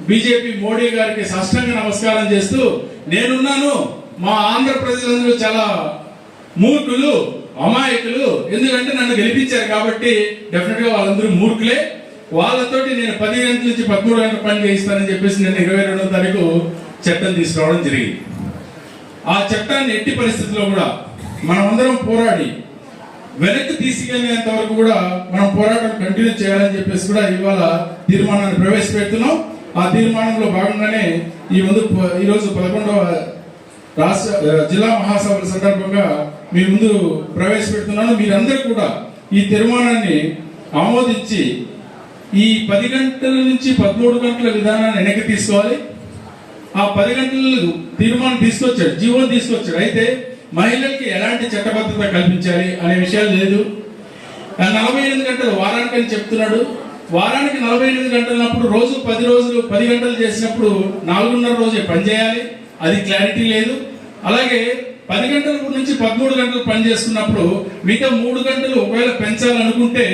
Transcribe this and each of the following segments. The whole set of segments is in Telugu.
బీజేపీ మోడీ గారికి సాష్టాంగ నమస్కారం చేస్తూ నేనున్నాను. మా ఆంధ్ర ప్రజలందరూ చాలా మూర్ఖులు, అమాయకులు, ఎందుకంటే నన్ను గెలిపించారు కాబట్టి డెఫినెట్ గా వాళ్ళందరూ మూర్ఖులే. వాళ్ళతోటి నేను 10 గంటల నుంచి 13 గంటల పని చేయిస్తానని చెప్పేసి నేను 22వ తారీఖు చట్టం తీసుకురావడం జరిగింది. ఆ చట్టాన్ని ఎట్టి పరిస్థితుల్లో కూడా మనం అందరం పోరాడి వెనక్కి తీసుకెళ్లేంత వరకు కూడా మనం పోరాటం కంటిన్యూ చేయాలని చెప్పేసి కూడా ఇవాళ తీర్మానాన్ని ప్రవేశపెడుతున్నాం. ఆ తీర్మానంలో భాగంగానే ఈరోజు 11వ రాష్ట్ర జిల్లా మహాసభల సందర్భంగా మీ ముందు ప్రవేశపెడుతున్నాను. మీరందరూ కూడా ఈ తీర్మానాన్ని ఆమోదించి ఈ 10 గంటల నుంచి 13 గంటల విధానాన్ని వెనక్కి తీసుకోవాలి. ఆ 10 గంటలు తీర్మానం తీసుకొచ్చాడు, జీవో తీసుకొచ్చాడు. అయితే మహిళలకి ఎలాంటి చట్టబద్ధత కల్పించాలి అనే విషయాలు లేదు. 48 గంటలు వారానికి అని చెప్తున్నాడు. వారానికి 48 గంటలన్నప్పుడు రోజు 10 గంటలు చేసినప్పుడు 4.5 రోజే పని చేయాలి, అది క్లారిటీ లేదు. అలాగే 10 గంటల నుంచి 13 గంటలు పని చేసుకున్నప్పుడు మిగతా 3 గంటలు ఒకవేళ పెంచాలనుకుంటే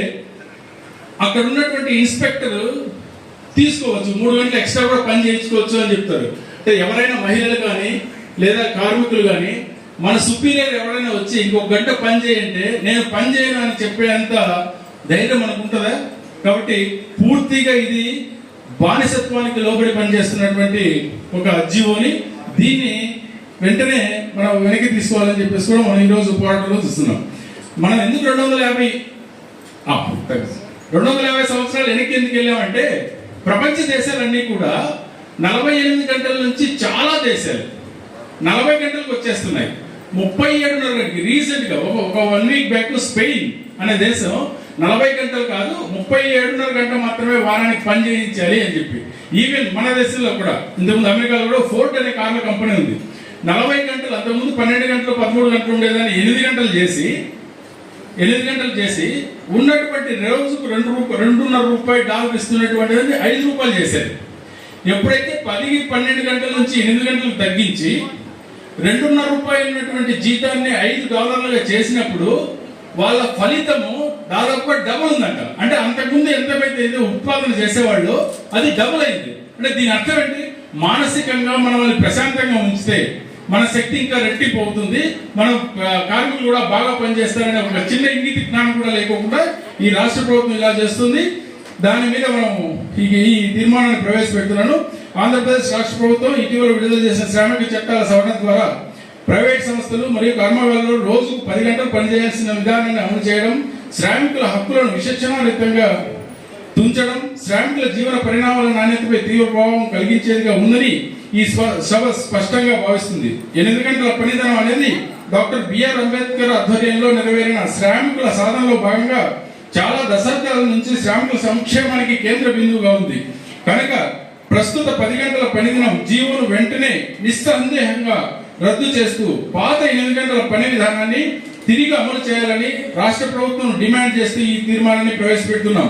అక్కడ ఉన్నటువంటి ఇన్స్పెక్టర్ తీసుకోవచ్చు, 3 గంటలు ఎక్స్ట్రా కూడా పని చేయించుకోవచ్చు అని చెప్తారు. అంటే ఎవరైనా మహిళలు కానీ లేదా కార్మికులు కానీ మన సుపీరియర్ ఎవరైనా వచ్చి ఇంకొక గంట పని చేయంటే నేను పని చేయను అని చెప్పేంత ధైర్యం మనకు ఉంటుందా? కాబట్టి పూర్తిగా ఇది బానిసత్వానికి లోబడి పనిచేస్తున్నటువంటి ఒక జీవోని, దీన్ని వెంటనే మనం వెనక్కి తీసుకోవాలని చెప్పేసి కూడా మనం ఈరోజు పోరాటంలో చూస్తున్నాం. మనం ఎందుకు 250 సంవత్సరాలు వెనక్కి ఎందుకు వెళ్ళామంటే ప్రపంచ దేశాలన్నీ కూడా 48 గంటల నుంచి చాలా దేశాలు 40 గంటలకు వచ్చేస్తున్నాయి. 37.5 గంటలకి రీసెంట్ గా ఒక 1 వీక్ బ్యాక్ స్పెయిన్ అనే దేశం 40 గంటలు కాదు 37.5 గంటలు మాత్రమే వారానికి పని చేయించాలి అని చెప్పి. ఈవెన్ మన దేశంలో కూడా ఇంతకుముందు అమెరికాలో కూడా ఫోర్డ్ అనే కార్ల కంపెనీ ఉంది. 40 గంటలు, అంతకుముందు 12 గంటలు 13 గంటలు ఉండేదాన్ని 8 గంటలు చేసి ఉన్నటువంటి రోజుకు $2.5 ఇస్తున్నటువంటిది $5 చేశారు. ఎప్పుడైతే 10-12 గంటల నుంచి 8 గంటలు తగ్గించి $2.5 ఉన్నటువంటి జీతాన్ని $5 చేసినప్పుడు వాళ్ళ ఫలితము దాదాపుగా డబుల్ ఉందంట. అంటే అంతకుముందు ఎంతమైతే ఉత్పాదన చేసేవాళ్ళు అది డబుల్ అయింది. అంటే దీని అర్థం ఏంటి? మానసికంగా మనల్ని ప్రశాంతంగా ఉంచితే మన శక్తి ఇంకా రెట్టింపు అవుతుంది, మనం కార్మికులు కూడా బాగా పనిచేస్తారనే ఒక చిన్న ఇంగిత జ్ఞానం కూడా లేకుండా ఈ రాష్ట్ర ప్రభుత్వం ఇలా చేస్తుంది. దాని మీద మనం ఈ తీర్మానాన్ని ప్రవేశపెడుతున్నాను. ఆంధ్రప్రదేశ్ రాష్ట్ర ప్రభుత్వం ఇటీవల విడుదల చేసిన శ్రామిక చట్టాల సవరణ ద్వారా ప్రైవేట్ సంస్థలు మరియు కర్మాగారాల్లో రోజుకు 10 గంటలు పనిచేయాల్సిన విధానాన్ని అమలు చేయడం, శ్రామికుల హక్కులను విచక్షణారహితంగా తుంచడం శ్రామికుల జీవన పరిణామాల నాణ్యతపై తీవ్ర ప్రభావం కలిగించేదిగా ఉందని ఈ సభ స్పష్టంగా భావిస్తుంది. 8 గంటల పనిదినం అనేది డాక్టర్ బిఆర్ అంబేద్కర్ ఆధ్వర్యంలో నెరవేరిన శ్రామికుల సాధనలో భాగంగా చాలా దశాబ్దాల నుంచి శ్రామికుల సంక్షేమానికి కేంద్ర బిందువుగా ఉంది. కనుక ప్రస్తుత 10 గంటల పనిదినం జీవోను వెంటనే నిస్సందేహంగా రద్దు చేస్తూ పాత 8 గంటల పని విధానాన్ని తిరిగి అమలు చేయాలని రాష్ట్ర ప్రభుత్వం డిమాండ్ చేస్తూ ఈ తీర్మానాన్ని ప్రవేశపెడుతున్నాం.